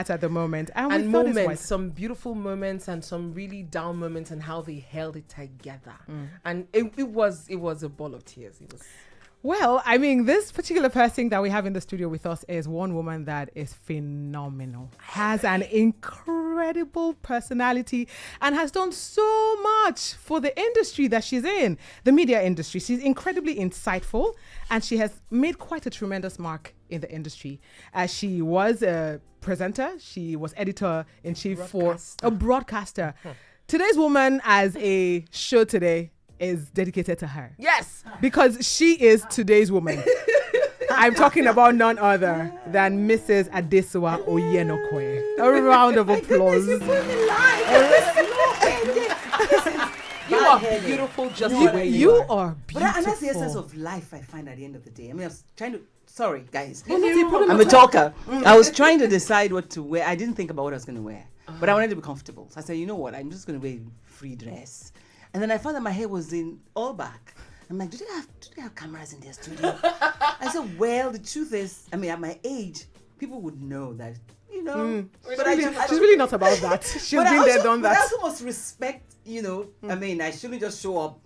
at the moment. And And we thought it's moments, wise. some beautiful moments and some really down moments, and how they held it together. And it was a ball of tears. It was. Well, I mean, this particular person that we have in the studio with us is one woman that is phenomenal, has an incredible personality, and has done so much for the industry that she's in, the media industry. She's incredibly insightful, and she has made quite a tremendous mark in the industry. She was a presenter, she was editor-in-chief for a broadcaster. Today's woman as a show today is dedicated to her. Yes. Because she is today's woman. I'm talking about none other than Mrs. Adesuwa Oyenokwe. A round of applause. You are beautiful just the way You are. are beautiful. And that's the essence of life, I find, at the end of the day. I mean, I was trying to... Sorry, guys. problem I'm a talker. I was trying to decide what to wear. I didn't think about what I was going to wear. But I wanted to be comfortable. So I said, you know what? I'm just going to wear a free dress. And then I found that my hair was in all back. I'm like, do they have cameras in their studio? I said, well, the truth is, I mean, at my age, people would know that, you know. But She's really not about that. She's been there, done But I that. also must respect, you know, I mean, I shouldn't just show up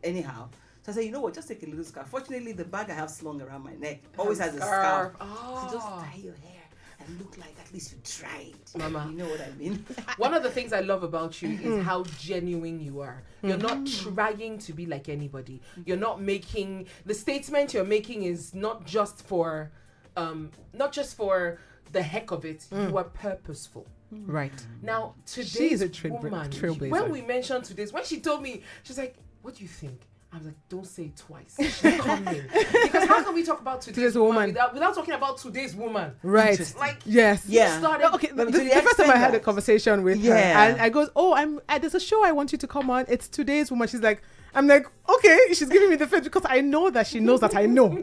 anyhow. So I said, you know what, just take a little scarf. Fortunately, the bag I have slung around my neck always has a scarf. So just tie your hair and look like at least you tried. Mama. You know what I mean? One of the things I love about you is how genuine you are. You're not trying to be like anybody. You're not making the statement you're making is not just for the heck of it. You are purposeful. Right. Now She's today's a woman, trailblazer. when we mentioned today's, when she told me, she's like, "What do you think?" I was like, "Don't say it twice. She's coming." Because how can we talk about today's woman without talking about today's woman? Right. Like, yes. Yeah. started. Okay, But the to the first time I extent had a that- conversation with her, Yeah. and I goes, "Oh, there's a show I want you to come on. It's today's woman." She's like, I'm like, okay, she's giving me the face because I know that she knows that I know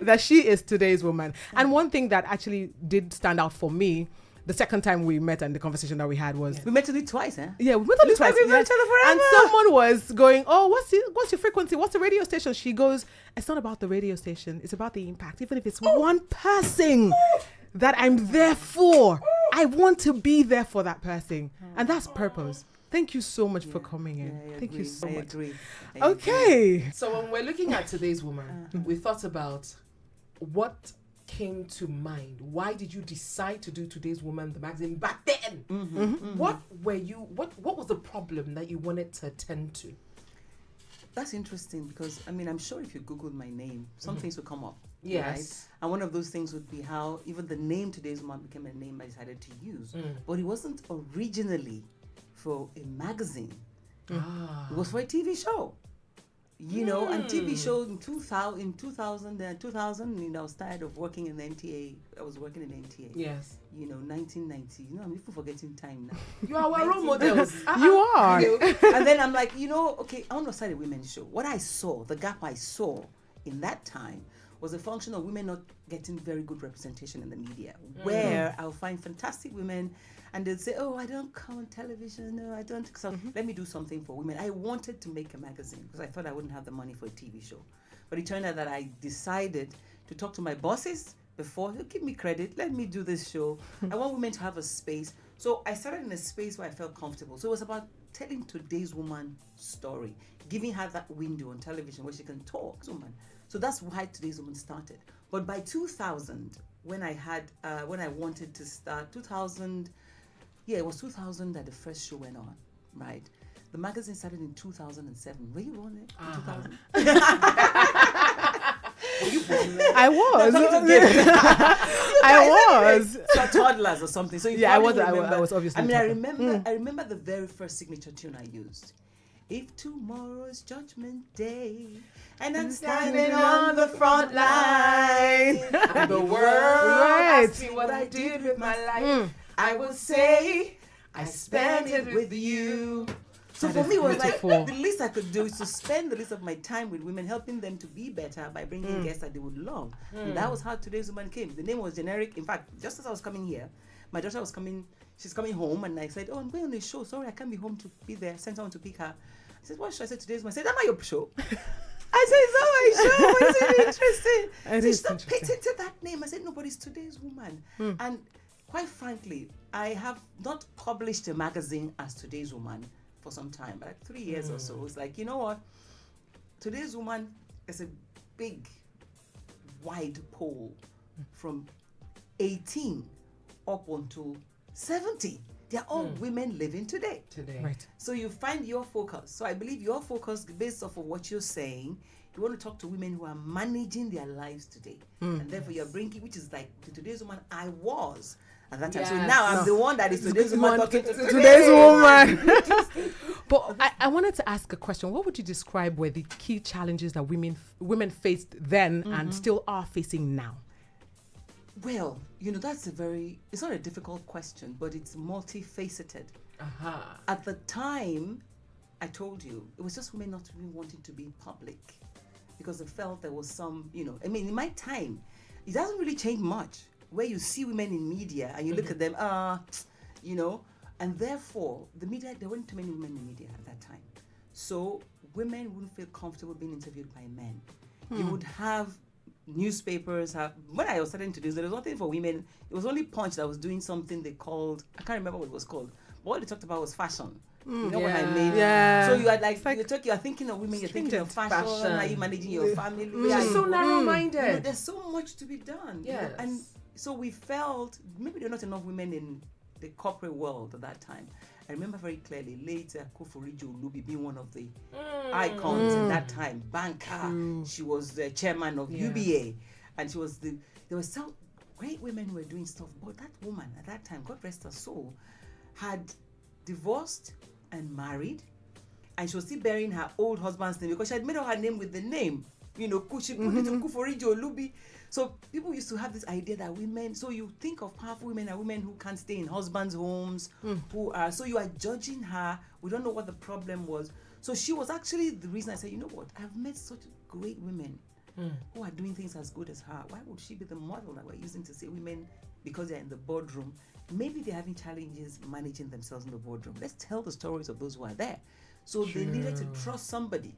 that she is today's woman. And one thing that actually did stand out for me the second time we met and the conversation that we had was... We met only twice, huh? Yeah, we met only twice. We've known each other forever. And someone was going, oh, what's your frequency? What's the radio station? She goes, it's not about the radio station. It's about the impact. Even if it's one person that I'm there for, I want to be there for that person. And that's purpose. Thank you so much for coming in. Thank you so much. Okay. So when we're looking at today's woman, we thought about what came to mind. Why did you decide to do Today's Woman, the magazine, back then? What was the problem that you wanted to attend to? That's interesting because, I mean, I'm sure if you Googled my name, some things would come up. Yes. Right? And one of those things would be how even the name Today's Woman became a name I decided to use. But it wasn't originally for a magazine. It was for a TV show. You know, and TV show in 2000, you know, I was tired of working in the NTA. I was working in the NTA. Yes. You know, 1990. You know, I'm even forgetting time now. You are our role models. You are. You know? And then I'm like, you know, okay, I want to start a women's show. What I saw, the gap I saw in that time was a function of women not getting very good representation in the media, where I'll find fantastic women and they'd say, oh, I don't come on television. No, I don't. So let me do something for women. I wanted to make a magazine because I thought I wouldn't have the money for a TV show. But it turned out that I decided to talk to my bosses before. Give me credit. Let me do this show. I want women to have a space. So I started in a space where I felt comfortable. So it was about telling Today's Woman story, giving her that window on television where she can talk. So that's why Today's Woman started. But by 2000, when I wanted to start, 2000... Yeah, it was 2000 that the first show went on, right? The magazine started in 2007. Were you born in 2000? Were you born there? I was. I was. So toddlers or something. So you Yeah, I was obviously. I mean, I remember the very first signature tune I used. If tomorrow's Judgment Day and I'm standing on the front line and the world asks me what I did with my life, I will say I spent it with you. So for me, it was like the least I could do is to spend the least of my time with women, helping them to be better by bringing guests that they would love. And that was how Today's Woman came. The name was generic. In fact, just as I was coming here, my daughter was coming. She's coming home, and I said, "Oh, I'm going on a show. Sorry, I can't be home to be there. I sent someone to pick her." I said, "What should I say Today's Woman?" I said, "Am I your show?" I said, "It's not my show. It's interesting." It is Stop interesting. patented that name. I said, "No, but it's Today's Woman." And quite frankly, I have not published a magazine as Today's Woman for some time, like 3 years or so. It's like, you know what? Today's Woman is a big, wide poll from 18 up until 70. They're all women living today. Right. So you find your focus. So I believe your focus, based off of what you're saying, you want to talk to women who are managing their lives today. And therefore you're bringing, which is like the Today's Woman I was at that time. So now I'm the one that is Today's Woman talking to Today's woman. But I wanted to ask a question. What would you describe were the key challenges that women faced then and still are facing now? Well, you know, it's not a difficult question, but it's multifaceted. At the time, I told you, it was just women not really wanting to be public because they felt there was some, you know, I mean, in my time, it doesn't really change much where you see women in media and you look at them, you know, and therefore the media, there weren't too many women in media at that time. So women wouldn't feel comfortable being interviewed by men. You would have newspapers when I was starting to do this, there was nothing for women. It was only Punch that was doing something they called, I can't remember what it was called, but what they talked about was fashion. You know what I mean? Yeah. So you are like you're thinking of women, you're thinking of fashion, how you managing your family. Which is so narrow-minded. You know, there's so much to be done. Yes. You know? And so we felt maybe there are not enough women in the corporate world at that time. I remember very clearly later Kufurijo Olubi being one of the icons in that time, banker. She was the chairman of UBA, and there were some great women who were doing stuff. But that woman at that time, God rest her soul, had divorced and married, and she was still bearing her old husband's name because she had made up her name with the name. You know, she put it to Kufurijo Olubi. So people used to have this idea that women, so you think of powerful women are women who can't stay in husbands' homes, so you are judging her. We don't know what the problem was. So she was actually the reason I said, you know what, I've met such great women who are doing things as good as her. Why would she be the model that we're using to say women, because they're in the boardroom, maybe they're having challenges managing themselves in the boardroom. Let's tell the stories of those who are there. So they needed to trust somebody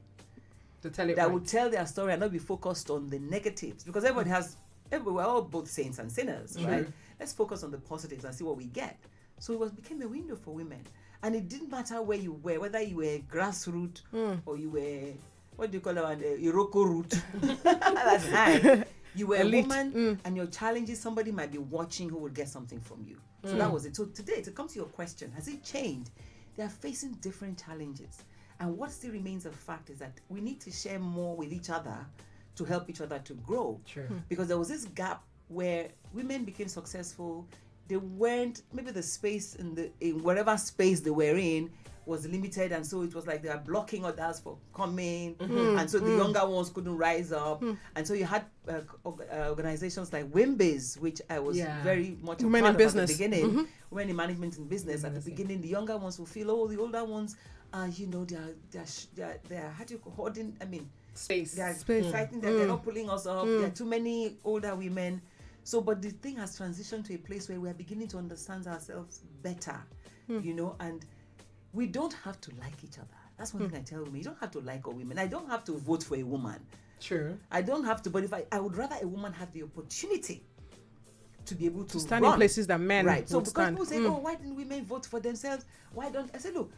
to tell it that would tell their story and not be focused on the negatives, because we're all both saints and sinners, right? Let's focus on the positives and see what we get. So it became a window for women, and it didn't matter where you were, whether you were grassroots or you were, what do you call it, Iroko root. That's high. You were elite. A woman, and your challenges, somebody might be watching who will get something from you. So that was it. So today, to come to your question, has it changed? They are facing different challenges. And what still remains a fact is that we need to share more with each other to help each other to grow. True. Because there was this gap where women became successful. They weren't, maybe the space in whatever space they were in was limited, and so it was like they are blocking others for coming, and so the younger ones couldn't rise up, and so you had organizations like Wimbase, which I was very much a part of at the beginning. Women in management and business at the beginning, the younger ones will feel, oh, the older ones, you know, they're how do you call holding? I mean, space. They're fighting. They're not pulling us up. There are too many older women. So, but the thing has transitioned to a place where we are beginning to understand ourselves better, you know, and we don't have to like each other. That's one thing I tell women. You don't have to like all women. I don't have to vote for a woman. True. I don't have to, but if I would rather a woman have the opportunity to be able to stand in places that men right. So would because stand. people say, oh, why didn't women vote for themselves? Why don't I say, look,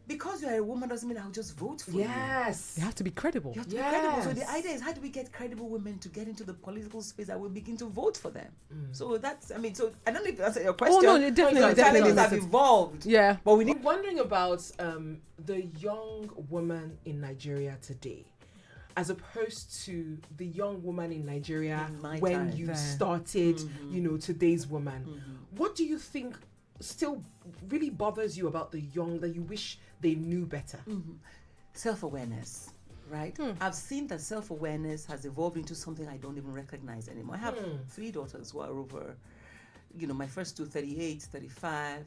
because you are a woman doesn't mean I'll just vote for you. Yes. You have to be credible. You have to be credible. So the idea is, how do we get credible women to get into the political space that will begin to vote for them? So that's, I mean, so I don't know if you answered your question. Oh, no, it definitely challenges have matters. evolved. Yeah. But we need I'm wondering about the young woman in Nigeria today, as opposed to the young woman in Nigeria when time. you started, you know, today's woman. What do you think still really bothers you about the young that you wish they knew better? Self-awareness, right? I've seen that self-awareness has evolved into something I don't even recognize anymore. I have 3 daughters who are over, you know, my first two, 38, 35.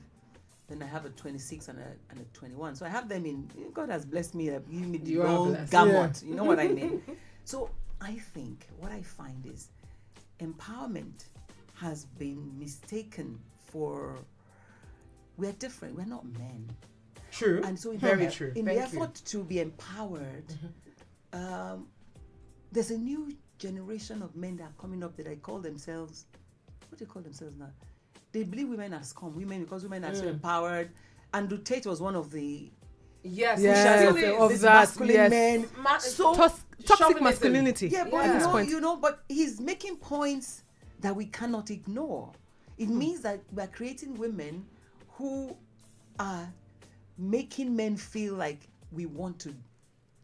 Then I have a 26 and a 21. So I have them in, God has blessed me, giving me the whole gamut. You know what I mean? So I think what I find is empowerment has been mistaken for, we're different, we're not men. True. And so in Very the, true. In Thank the effort to be empowered, there's a new generation of men that are coming up that I call themselves, what do you call themselves now? they believe women are scum. Women, because women are so empowered. Andrew Tate was one of the Yes, Yes, she of these that, masculine yes. men. So Toxic Chauvinism. masculinity. yeah, but Yeah. you know, but he's making points that we cannot ignore. It means that we're creating women who are making men feel like we want to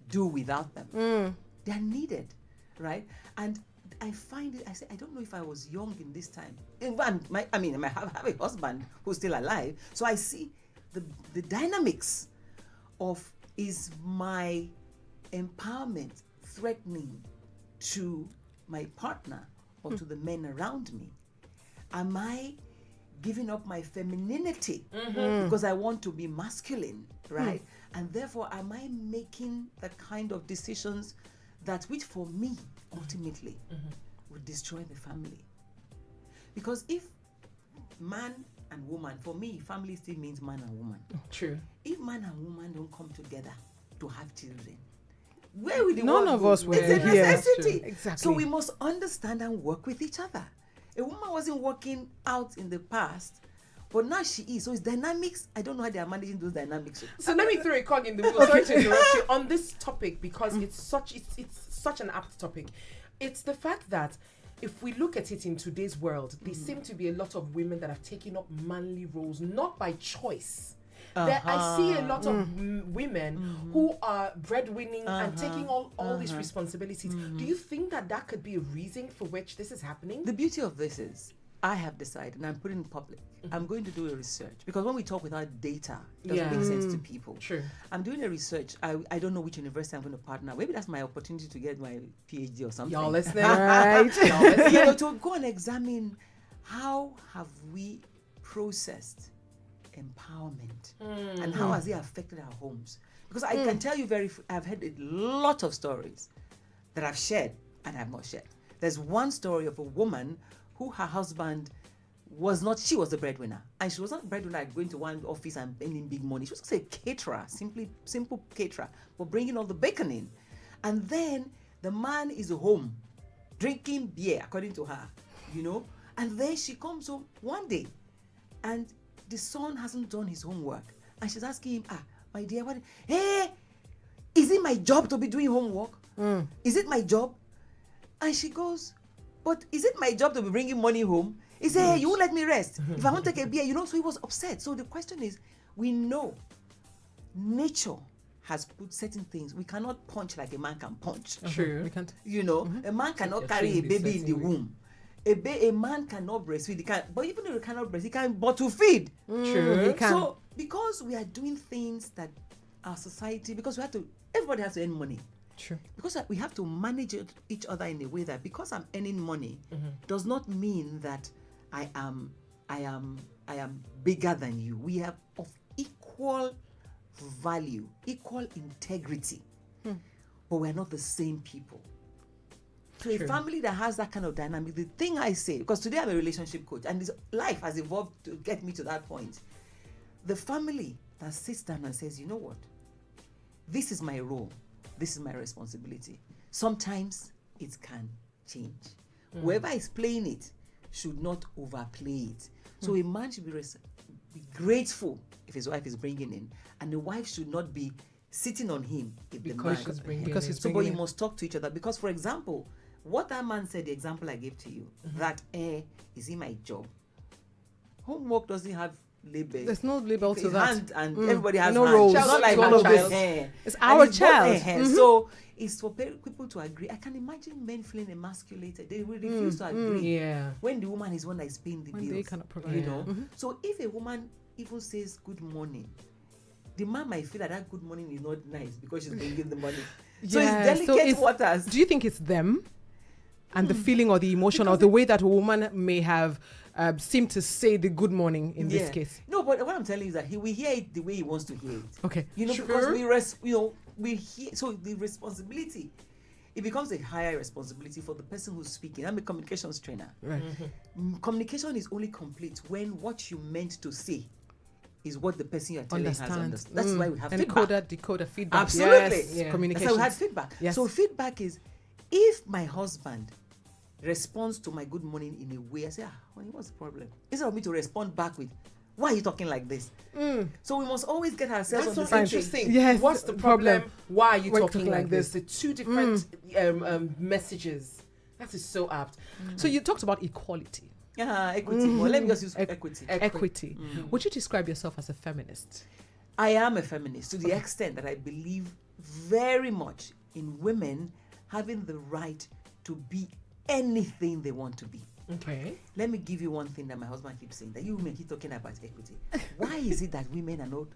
do without them. They're needed, right? And I find it. I say I don't know if I was young in this time. And I have a husband who's still alive, so I see the dynamics of, is my empowerment threatening to my partner or to the men around me? Am I giving up my femininity because I want to be masculine, right? And therefore, am I making the kind of decisions that, which for me, ultimately, would destroy the family? Because if man and woman, for me, family still means man and woman. True. If man and woman don't come together to have children, where will the None world of go? us were It's a here. necessity. Exactly. So we must understand and work with each other. A woman wasn't working out in the past, but now she is. So it's dynamics. I don't know how they are managing those dynamics. So let me throw a cog in the wheel. Sorry to interrupt you on this topic, because it's such an apt topic. It's the fact that if we look at it in today's world, there seem to be a lot of women that have taken up manly roles, not by choice. There, I see a lot of women who are breadwinning and taking all these responsibilities. Do you think that could be a reason for which this is happening? The beauty of this is, I have decided, and I'm putting it in public, I'm going to do a research, because when we talk without data, it doesn't make sense to people. True. I'm doing a research. I don't know which university I'm going to partner. Maybe that's my opportunity to get my PhD or something. Y'all listening? Right. Y'all listening? You know, to go and examine how have we processed empowerment and how has it affected our homes. Because I can tell you I've heard a lot of stories that I've shared and I've not shared. There's one story of a woman who her husband she was the breadwinner. And she was not a breadwinner like going to one office and earning big money. She was just a caterer, simple caterer, but bringing all the bacon in. And then the man is home drinking beer, according to her, you know. And then she comes home one day and the son hasn't done his homework. And she's asking him, my dear, is it my job to be doing homework? Is it my job? And she goes, but is it my job to be bringing money home? He said, hey, you won't let me rest. If I want to take a beer, you know, so he was upset. So the question is, we know nature has put certain things. We cannot punch like a man can punch. True. We can't. You know, a man cannot carry a baby in the womb. A man cannot breastfeed. But even if he cannot breastfeed, he can bottle feed. True. He can. So because we are doing things that our society, because everybody has to earn money. True. Because we have to manage each other in a way that, because I'm earning money, does not mean that I am bigger than you. We are of equal value, equal integrity, but we're not the same people. So a family that has that kind of dynamic, the thing I say, because today I'm a relationship coach and this life has evolved to get me to that point. The family that sits down and says, you know what, this is my role, this is my responsibility. Sometimes it can change. Whoever is playing it should not overplay it. So a man should be grateful if his wife is bringing in, and the wife should not be sitting on him if Because the man she's bringing because in. he's so, but bringing you in. must talk to each other, because, for example, what that man said, the example I gave to you, that is in my job. Homework doesn't have label. There's no label It's to that. hand, and everybody has No hands. roles. It's not like All my of child. this. It's And our both child. hands. So it's for people to agree. I can imagine men feeling emasculated. They will refuse to agree. Yeah. When the woman is one that is paying the When bills. they cannot provide. You know. So if a woman even says good morning, the man might feel that good morning is not nice because she's bringing the money. So Yeah, it's so delicate it's- waters. Do you think it's them and the feeling or the emotion or the way that a woman may have seemed to say the good morning in this case? No, but what I'm telling you is that he will hear it the way he wants to hear it. Okay. You know, because we hear, so the responsibility, it becomes a higher responsibility for the person who's speaking. I'm a communications trainer. Right. Communication is only complete when what you meant to say is what the person you're telling has understood. That's why we have feedback. Decoder, feedback. Absolutely. Yes. Yeah. That's Communication. why we had feedback. Yes. So feedback is, if my husband responds to my good morning in a way, I say, honey, what's the problem? Instead of me to respond back with, why are you talking like this? So we must always get ourselves That's on so the same interesting. page. Yes, What's the problem? Why are you Why talking like this? The two different messages. That is so apt. So you talked about equality. Equity. Well, let me just use equity. Equity. Would you describe yourself as a feminist? I am a feminist to the extent that I believe very much in women having the right to be anything they want to be. Okay. Let me give you one thing that my husband keeps saying, that you women keep talking about equity. Why is it that women are not,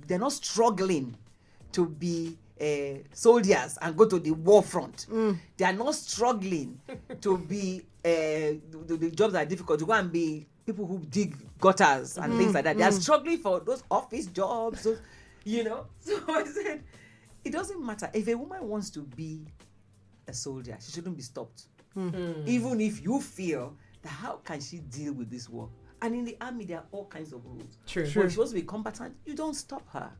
they're not struggling to be soldiers and go to the war front? They are not struggling to be the jobs that are difficult, to go and be people who dig gutters and things like that. They are struggling for those office jobs, So I said, it doesn't matter. If a woman wants to be a soldier, she shouldn't be stopped. Even if you feel that how can she deal with this work? And in the army, there are all kinds of rules. True. But if she wants to be combatant, you don't stop her.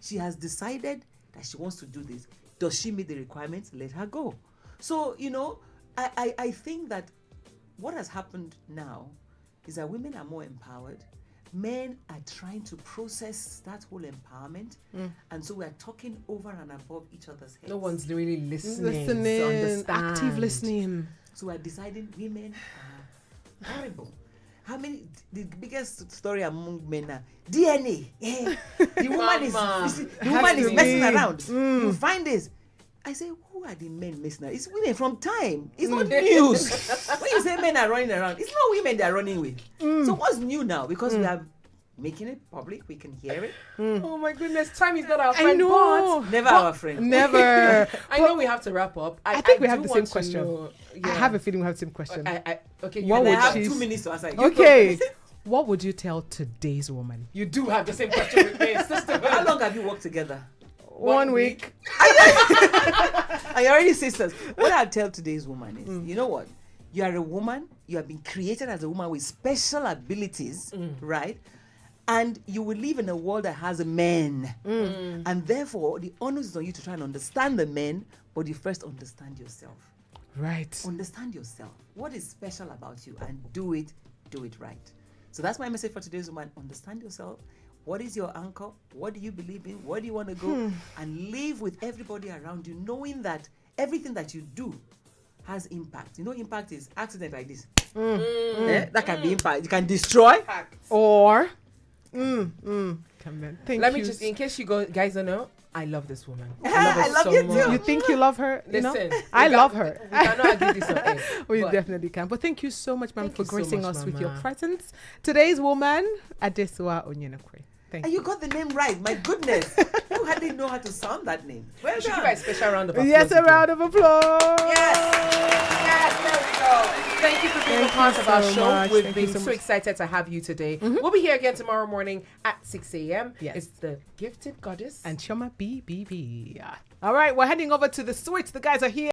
She has decided that she wants to do this. Does she meet the requirements? Let her go. So, I think that what has happened now is that women are more empowered. Men are trying to process that whole empowerment. And so we're talking over and above each other's heads. No one's really listening to understand. Active listening. So we're deciding women are horrible. How many, the biggest story among men are DNA. The woman is messing around. You find this. I say, who are the men messing around? It's women from time. It's not news. When you say men are running around, it's not women they're running with. So what's new now? Because we are making it public, we can hear it. Oh my goodness, time is not our friend. I know. Never our friend. Never. I know we have to wrap up. I think we have do the same want to question. know- I have a feeling we have the same question. Okay, What And would I have she- 2 minutes to answer. Okay. What would you tell today's woman? You do have the same question with me, sister. How long have you worked together? 1 week. Are you already sisters? What I'll tell today's woman is, you know what? You are a woman. You have been created as a woman with special abilities, right? And you will live in a world that has men. And therefore, the onus is on you to try and understand the men, but you first understand yourself. Right. Understand yourself. What is special about you? And do it right. So that's my message for today's woman. Understand yourself. What is your anchor? What do you believe in? Where do you want to go? And live with everybody around you, knowing that everything that you do has impact. Impact is accident like this. That can be impact. You can destroy. Or, Thank Let you. me just, in case you guys don't know, I love this woman. I love you too. You think you love her? Listen, I love her. We cannot argue this on air. We but- definitely can. But thank you so much, ma'am, Thank for you so gracing much, us with your Mama. presence. Today's woman, Adesua Onyenokwe. Thank And you. you got the name right. My goodness. You hardly know how to sound that name. Well We should give done. her a special round of applause. Yes, a again. round of applause. Yes, there we go. Thank you for being Thank a part you of our so show. much. We've Thank you been so so much. excited to have you today. We'll be here again tomorrow morning at 6 a.m. Yes. It's the Gifted Goddess. And Choma BBB. All right, we're heading over to the switch. The guys are here.